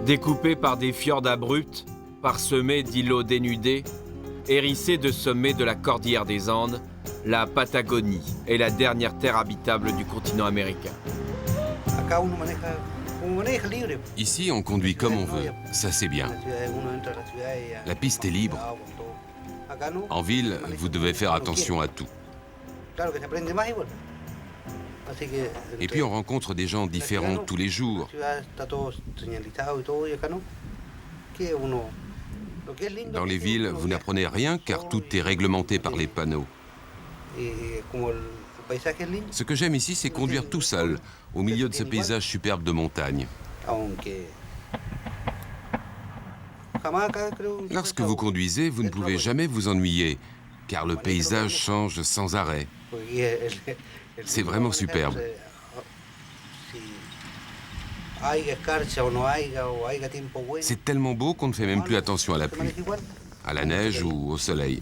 Découpée par des fjords abrupts, parsemée d'îlots dénudés, hérissée de sommets de la cordillère des Andes, la Patagonie est la dernière terre habitable du continent américain. Ici, on conduit comme on veut, ça c'est bien. La piste est libre. En ville, vous devez faire attention à tout. Et puis on rencontre des gens différents tous les jours. Dans les villes, vous n'apprenez rien car tout est réglementé par les panneaux. Ce que j'aime ici, c'est conduire tout seul, au milieu de ce paysage superbe de montagne. Lorsque vous conduisez, vous ne pouvez jamais vous ennuyer, car le paysage change sans arrêt. C'est vraiment superbe. C'est tellement beau qu'on ne fait même plus attention à la pluie, à la neige ou au soleil.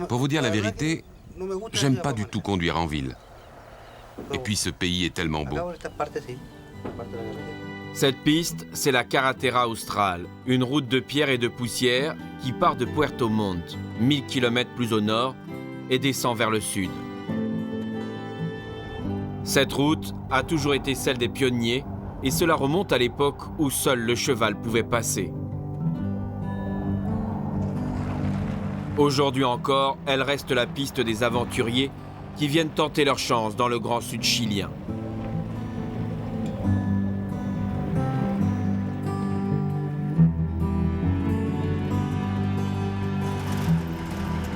Pour vous dire la vérité, j'aime pas du tout conduire en ville. Et puis ce pays est tellement beau. Cette piste, c'est la Carretera Austral, une route de pierre et de poussière qui part de Puerto Montt, 1000 km plus au nord, et descend vers le sud. Cette route a toujours été celle des pionniers, et cela remonte à l'époque où seul le cheval pouvait passer. Aujourd'hui encore, elle reste la piste des aventuriers qui viennent tenter leur chance dans le Grand Sud chilien.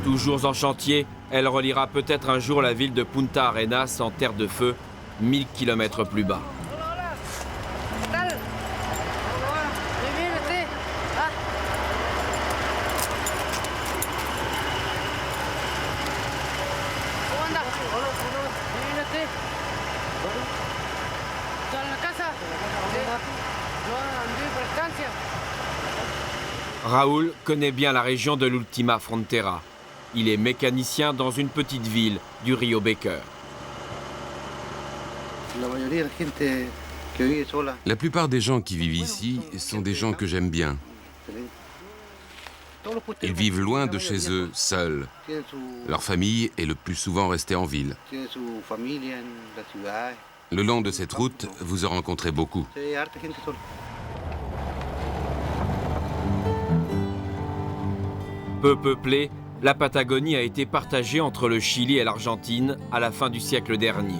Toujours en chantier, elle reliera peut-être un jour la ville de Punta Arenas en terre de feu, 1000 km plus bas. Raúl connaît bien la région de l'Ultima Frontera. Il est mécanicien dans une petite ville du Rio Becker. La plupart des gens qui vivent ici sont des gens que j'aime bien. Ils vivent loin de chez eux, seuls. Leur famille est le plus souvent restée en ville. Le long de cette route, vous en rencontrez beaucoup. Peu peuplée, la Patagonie a été partagée entre le Chili et l'Argentine à la fin du siècle dernier.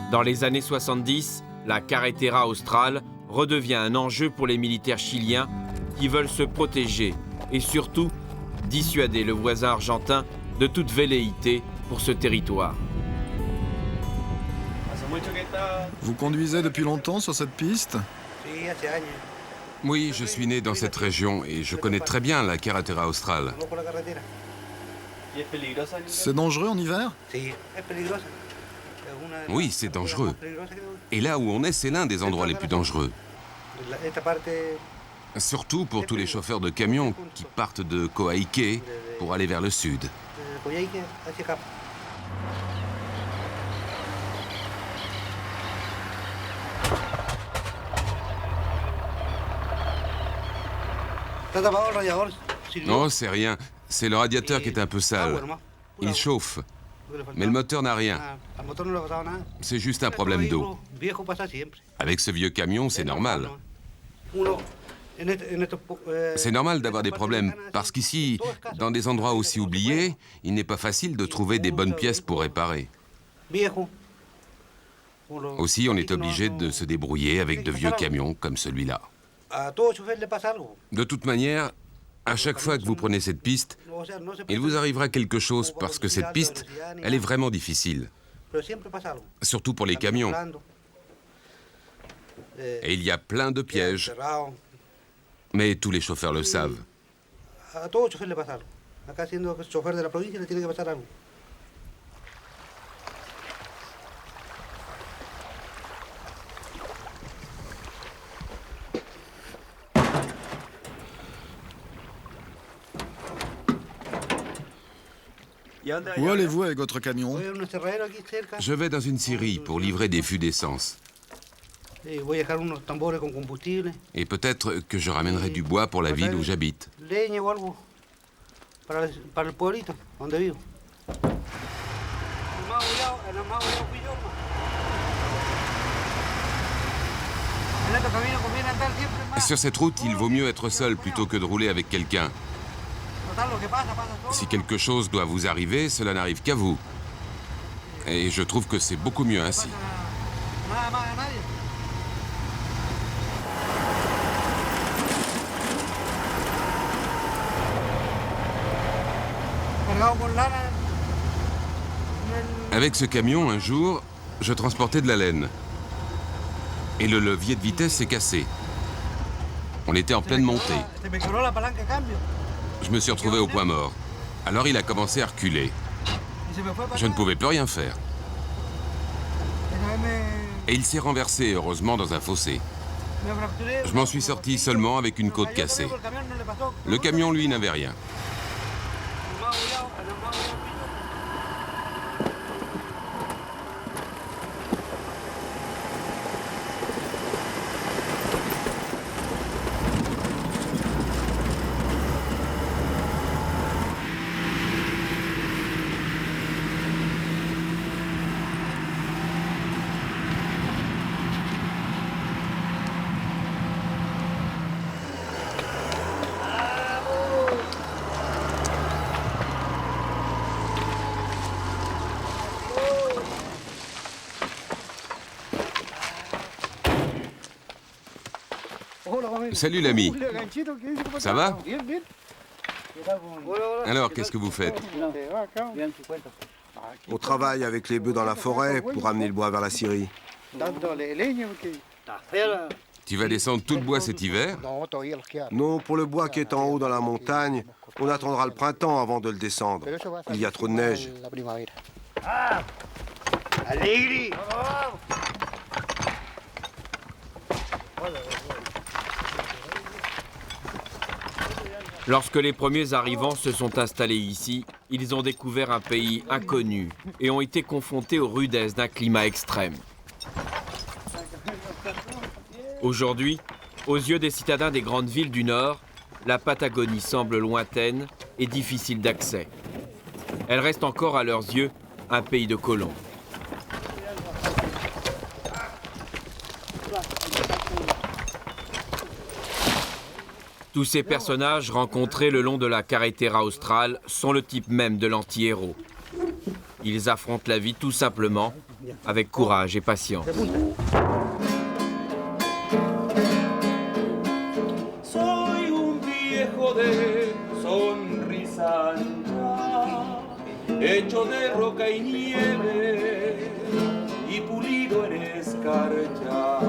Dans les années 70, la Carretera Austral redevient un enjeu pour les militaires chiliens qui veulent se protéger et surtout dissuader le voisin argentin de toute velléité pour ce territoire. Vous conduisez depuis longtemps sur cette piste? Oui, je suis né dans cette région et je connais très bien la Carretera Austral. C'est dangereux en hiver? Oui, c'est dangereux. Et là où on est, c'est l'un des endroits les plus dangereux. Surtout pour tous les chauffeurs de camions qui partent de Coyhaique pour aller vers le sud. Non, c'est rien. C'est le radiateur qui est un peu sale. Il chauffe. Mais le moteur n'a rien. C'est juste un problème d'eau. Avec ce vieux camion, c'est normal. C'est normal d'avoir des problèmes, parce qu'ici, dans des endroits aussi oubliés, il n'est pas facile de trouver des bonnes pièces pour réparer. Aussi, on est obligé de se débrouiller avec de vieux camions comme celui-là. De toute manière, à chaque fois que vous prenez cette piste, il vous arrivera quelque chose parce que cette piste, elle est vraiment difficile. Surtout pour les camions. Et il y a plein de pièges. Mais tous les chauffeurs le savent. Où allez-vous avec votre camion? Je vais dans une scierie pour livrer des fûts d'essence. Et peut-être que je ramènerai du bois pour la ville où j'habite. Sur cette route, il vaut mieux être seul plutôt que de rouler avec quelqu'un. Si quelque chose doit vous arriver, cela n'arrive qu'à vous. Et je trouve que c'est beaucoup mieux ainsi. Avec ce camion, un jour, je transportais de la laine. Et le levier de vitesse s'est cassé. On était en pleine montée. Je me suis retrouvé au point mort. Alors il a commencé à reculer. Je ne pouvais plus rien faire. Et il s'est renversé, heureusement, dans un fossé. Je m'en suis sorti seulement avec une côte cassée. Le camion, lui, n'avait rien. Salut l'ami. Ça va? Alors, qu'est-ce que vous faites? On travaille avec les bœufs dans la forêt pour amener le bois vers la scierie. Tu vas descendre tout le bois cet hiver? Non, pour le bois qui est en haut dans la montagne, on attendra le printemps avant de le descendre. Il y a trop de neige. Lorsque les premiers arrivants se sont installés ici, ils ont découvert un pays inconnu et ont été confrontés aux rudesses d'un climat extrême. Aujourd'hui, aux yeux des citadins des grandes villes du Nord, la Patagonie semble lointaine et difficile d'accès. Elle reste encore à leurs yeux un pays de colons. Tous ces personnages rencontrés le long de la carretera australe sont le type même de l'anti-héros. Ils affrontent la vie tout simplement, avec courage et patience. Soy un viejo de sonrisa ancha, hecho de roca y nieve y pulido en escarchas.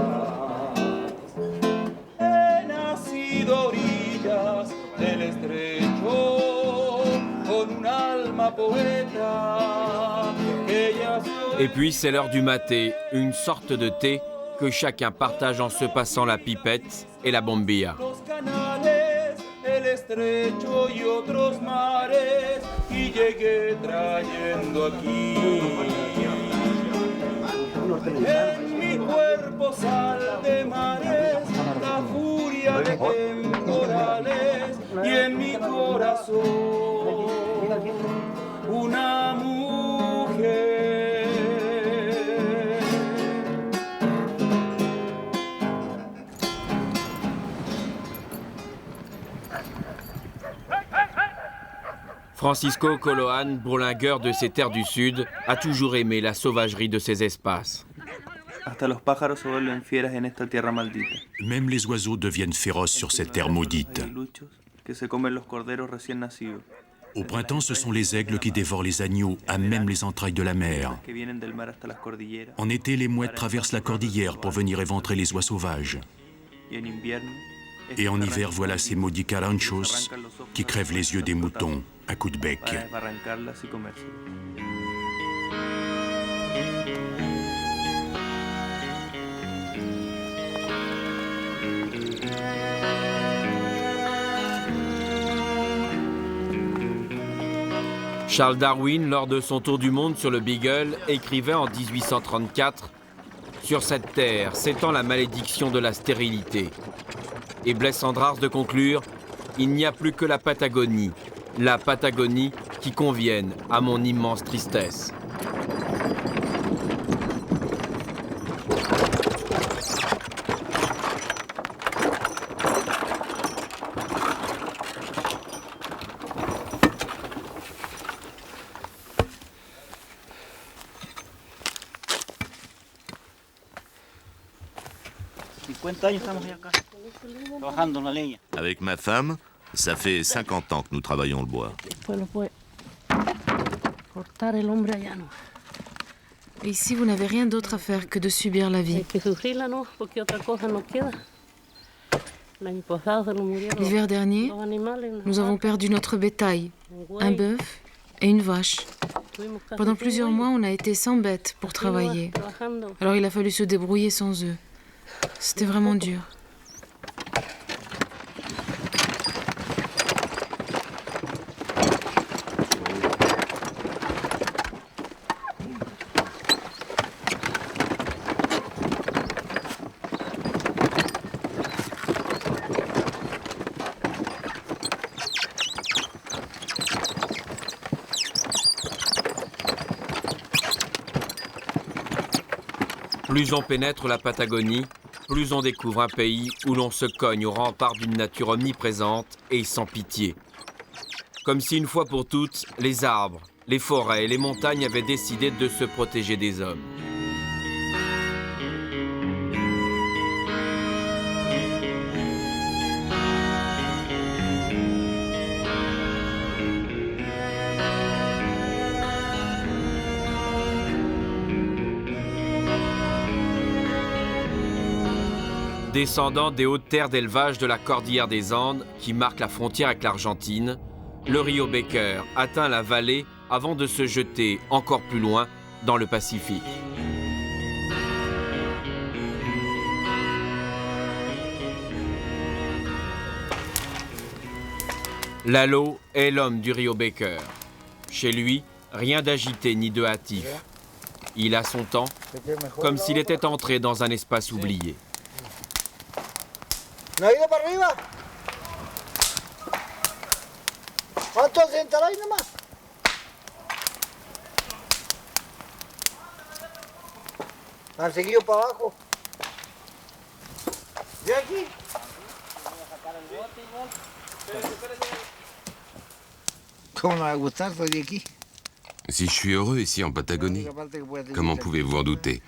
He nacido a orillas del estrecho con un alma poeta que yació. Et puis c'est l'heure du maté, une sorte de thé que chacun partage en se passant la pipette et la bombilla. Los canales, el estrecho y otros mares y llegué trayendo aquí en mi cuerpo sal de mares, la furia de temporales y en mi corazón una mujer. Francisco Colohan, bourlingueur de ces terres du Sud, a toujours aimé la sauvagerie de ces espaces. Hasta los pájaros se vuelven fieras en esta tierra maldita. Même les oiseaux deviennent féroces sur cette terre maudite. Aguiluchos que se comen los corderos recién nacidos. Au printemps, ce sont les aigles qui dévorent les agneaux, à même les entrailles de la mer. Que vienen del mar hasta las cordilleras. En été, les mouettes traversent la cordillère pour venir éventrer les oies sauvages. Y en invierno, Et en hiver, voilà ces maudits caranchos qui crèvent les yeux des moutons à coups de bec. para desbarrancarlas y comérselas. Charles Darwin, lors de son tour du monde sur le Beagle, écrivait en 1834 « Sur cette terre s'étend la malédiction de la stérilité ». Et blesse Andrars de conclure « Il n'y a plus que la Patagonie qui convienne à mon immense tristesse ». Avec ma femme, ça fait 50 ans que nous travaillons le bois. Et ici, vous n'avez rien d'autre à faire que de subir la vie. L'hiver dernier, nous avons perdu notre bétail, un bœuf et une vache. Pendant plusieurs mois, on a été sans bêtes pour travailler. Alors il a fallu se débrouiller sans eux. C'était vraiment dur. Plus on pénètre la Patagonie, plus on découvre un pays où l'on se cogne au rempart d'une nature omniprésente et sans pitié. Comme si une fois pour toutes, les arbres, les forêts et les montagnes avaient décidé de se protéger des hommes. Descendant des hautes terres d'élevage de la cordillère des Andes, qui marque la frontière avec l'Argentine, le Rio Becker atteint la vallée avant de se jeter encore plus loin dans le Pacifique. Lalo est l'homme du Rio Becker. Chez lui, rien d'agité ni de hâtif. Il a son temps, comme s'il était entré dans un espace oublié. ¿No ha ido para arriba? ¿Cuánto sentará ahí nomás? Han seguido para abajo. ¿De aquí? ¿Cómo no va a gustar? Estoy de aquí. Si je suis heureux ici en Patagonie, comment pouvez-vous en douter?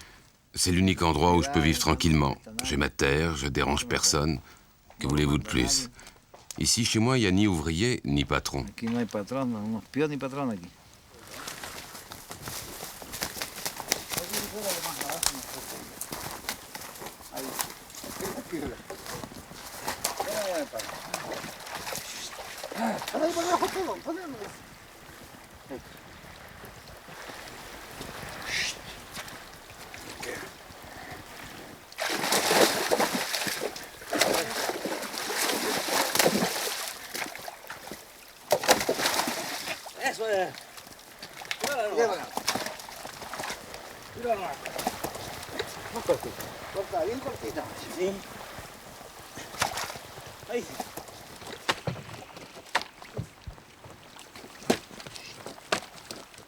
C'est l'unique endroit où je peux vivre tranquillement. J'ai ma terre, je dérange personne. Que voulez-vous de plus? Ici, chez moi, il n'y a ni ouvrier, ni patron. Aquí no hay patrón, no pío ni patrón aquí.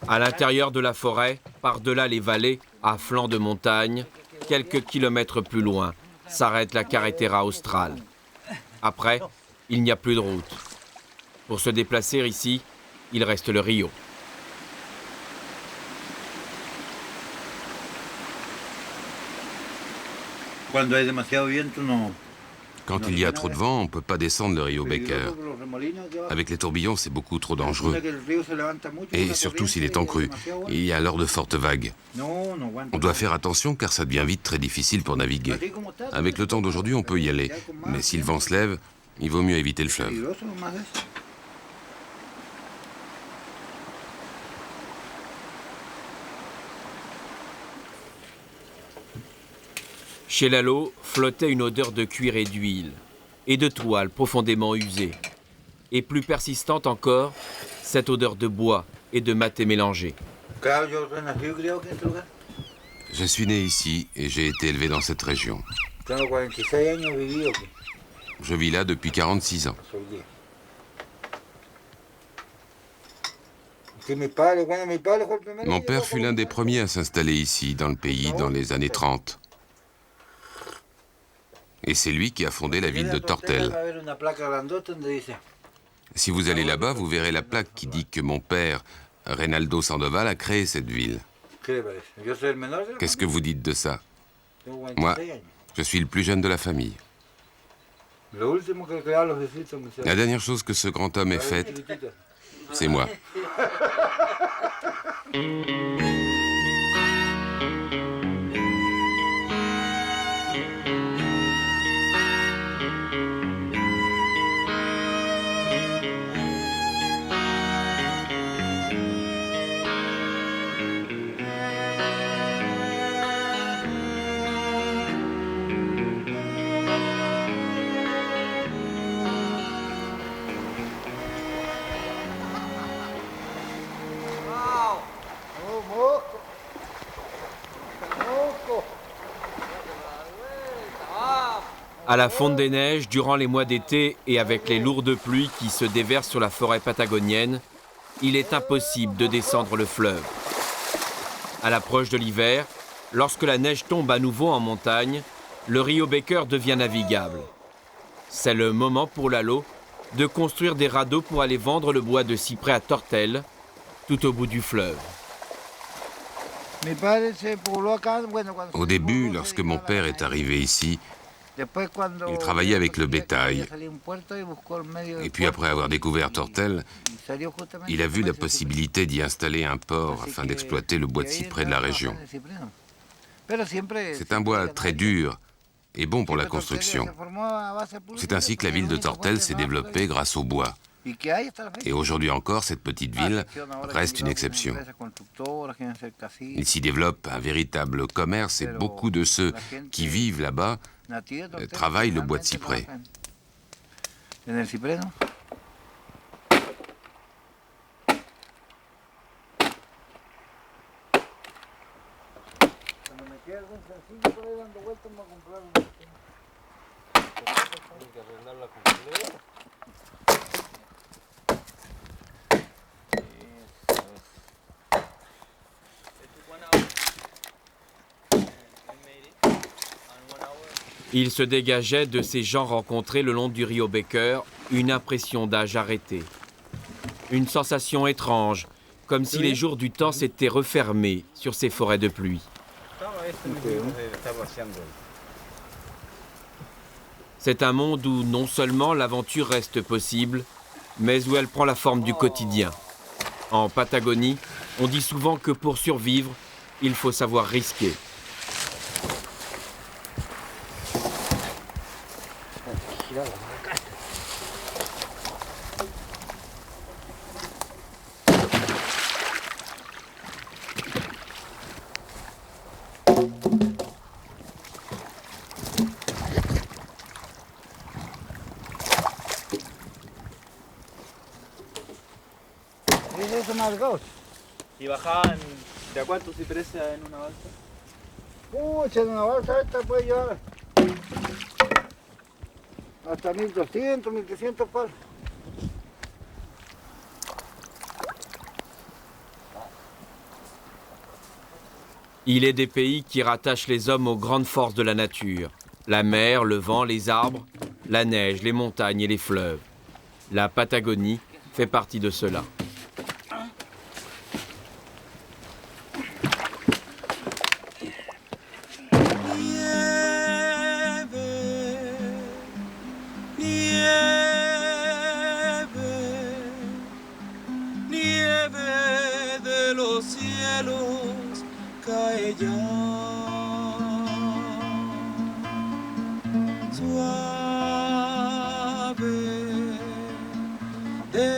À l'intérieur de la forêt, par-delà les vallées, à flanc de montagne, quelques kilomètres plus loin, s'arrête la carretera australe. Après, il n'y a plus de route. Pour se déplacer ici, il reste le Rio. Quand il y a trop de vent, on ne peut pas descendre le Rio Becker. Avec les tourbillons, c'est beaucoup trop dangereux. Et surtout s'il est en crue. Il y a alors de fortes vagues. On doit faire attention car ça devient vite très difficile pour naviguer. Avec le temps d'aujourd'hui, on peut y aller. Mais si le vent se lève, il vaut mieux éviter le fleuve. Chez Lalo flottait une odeur de cuir et d'huile, et de toile profondément usée. Et plus persistante encore, cette odeur de bois et de maté mélangé. Je suis né ici et j'ai été élevé dans cette région. Je vis là depuis 46 ans. Mon père fut l'un des premiers à s'installer ici, dans le pays, dans les années 30. Et c'est lui qui a fondé la ville de Tortel. Si vous allez là-bas, vous verrez la plaque qui dit que mon père, Reynaldo Sandoval, a créé cette ville. Qu'est-ce que vous dites de ça? Moi, je suis le plus jeune de la famille. La dernière chose que ce grand homme ait faite, c'est moi. À la fonte des neiges, durant les mois d'été et avec les lourdes pluies qui se déversent sur la forêt patagonienne, il est impossible de descendre le fleuve. À l'approche de l'hiver, lorsque la neige tombe à nouveau en montagne, le Rio Becker devient navigable. C'est le moment pour Lalo de construire des radeaux pour aller vendre le bois de cyprès à Tortel, tout au bout du fleuve. Au début, lorsque mon père est arrivé ici, il travaillait avec le bétail. Et puis après avoir découvert Tortel, il a vu la possibilité d'y installer un port afin d'exploiter le bois de cyprès de la région. C'est un bois très dur et bon pour la construction. C'est ainsi que la ville de Tortel s'est développée grâce au bois. Et aujourd'hui encore, cette petite ville reste une exception. Il s'y développe un véritable commerce et beaucoup de ceux qui vivent là-bas travaillent le bois de cyprès. Il se dégageait de ces gens rencontrés le long du Rio Becker une impression d'âge arrêté. Une sensation étrange, comme si les jours du temps s'étaient refermés sur ces forêts de pluie. C'est un monde où non seulement l'aventure reste possible, mais où elle prend la forme du quotidien. En Patagonie, on dit souvent que pour survivre, il faut savoir risquer. ¿Y bajaban de a cuántos cipreses en una balsa? Pucha, en una balsa esta puede llevar hasta 1200, 1300 palos. Il est des pays qui rattachent les hommes aux grandes forces de la nature. La mer, le vent, les arbres, la neige, les montagnes et les fleuves. La Patagonie fait partie de cela. Suave de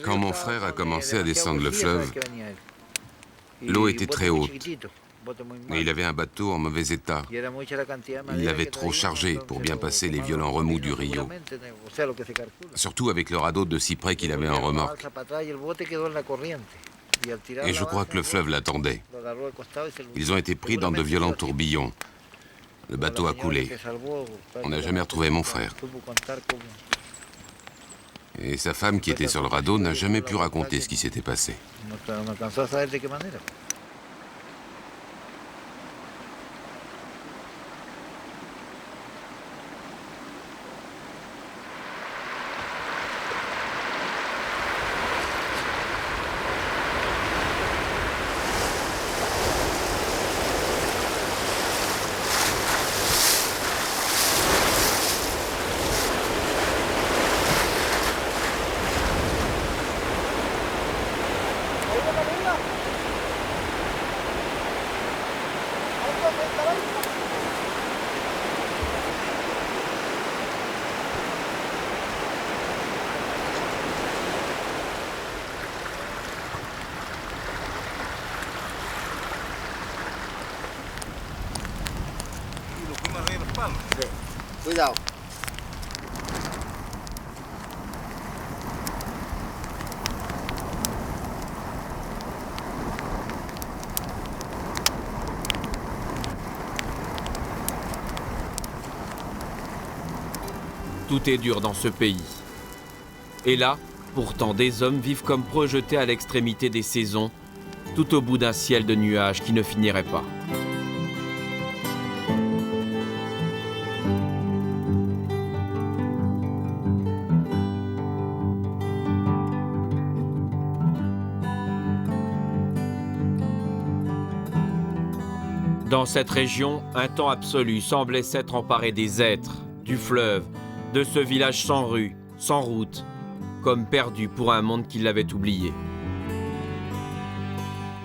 Quand mon frère a commencé à descendre le fleuve, l'eau était très haute. Et il avait un bateau en mauvais état. Il l'avait trop chargé pour bien passer les violents remous du Rio. Surtout avec le radeau de cyprès qu'il avait en remorque. Et je crois que le fleuve l'attendait. Ils ont été pris dans de violents tourbillons. Le bateau a coulé. On n'a jamais retrouvé mon frère. Et sa femme, qui était sur le radeau, n'a jamais pu raconter ce qui s'était passé. Cuidado. Tout est dur dans ce pays. Et là, pourtant, des hommes vivent comme projetés à l'extrémité des saisons, tout au bout d'un ciel de nuages qui ne finirait pas. Dans cette région, un temps absolu semblait s'être emparé des êtres, du fleuve, de ce village sans rue, sans route, comme perdu pour un monde qui l'avait oublié.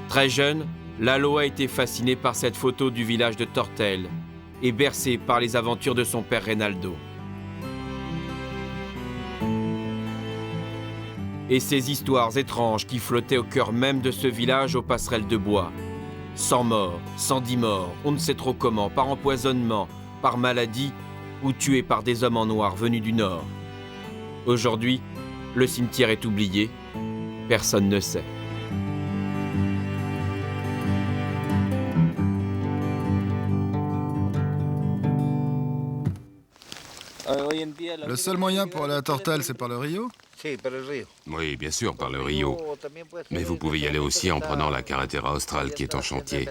Très jeune, Lalo a été fasciné par cette photo du village de Tortel et bercé par les aventures de son père Reynaldo. Et ces histoires étranges qui flottaient au cœur même de ce village aux passerelles de bois. 100 morts, 110 morts, on ne sait trop comment, par empoisonnement, par maladie ou tués par des hommes en noir venus du nord. Aujourd'hui, le cimetière est oublié, personne ne sait. Le seul moyen pour aller à Tortel, c'est par le Rio? Oui, bien sûr, par le Rio. Mais vous pouvez y aller aussi en prenant la carretera austral qui est en chantier.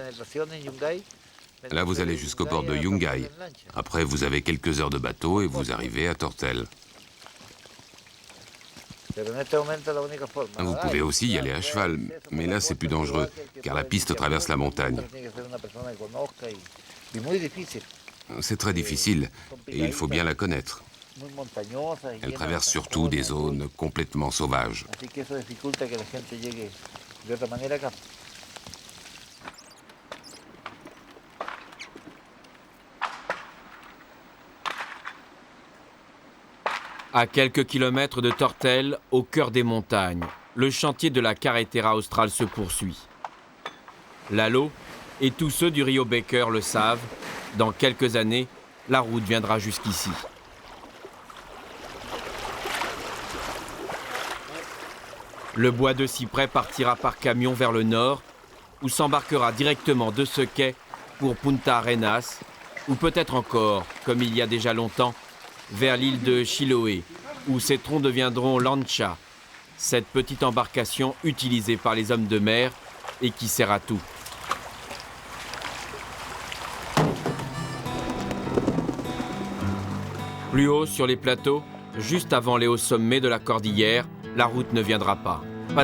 Là, vous allez jusqu'au port de Yungay. Après, vous avez quelques heures de bateau et vous arrivez à Tortel. Vous pouvez aussi y aller à cheval, mais là, c'est plus dangereux, car la piste traverse la montagne. C'est très difficile, et il faut bien la connaître. Elle traverse surtout des zones complètement sauvages. À quelques kilomètres de Tortel, au cœur des montagnes, le chantier de la carretera austral se poursuit. Lalo et tous ceux du Rio Baker le savent, dans quelques années, la route viendra jusqu'ici. Le bois de cyprès partira par camion vers le nord, ou s'embarquera directement de ce quai pour Punta Arenas, ou peut-être encore, comme il y a déjà longtemps, vers l'île de Chiloé, où ces troncs deviendront lancha, cette petite embarcation utilisée par les hommes de mer et qui sert à tout. Plus haut sur les plateaux, juste avant les hauts sommets de la cordillère, la route ne viendra pas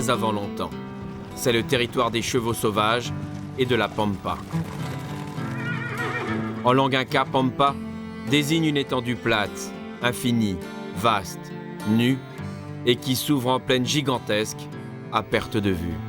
avant longtemps. C'est le territoire des chevaux sauvages et de la pampa. En langue inca, pampa désigne une étendue plate, infinie, vaste, nue et qui s'ouvre en plaine gigantesque à perte de vue.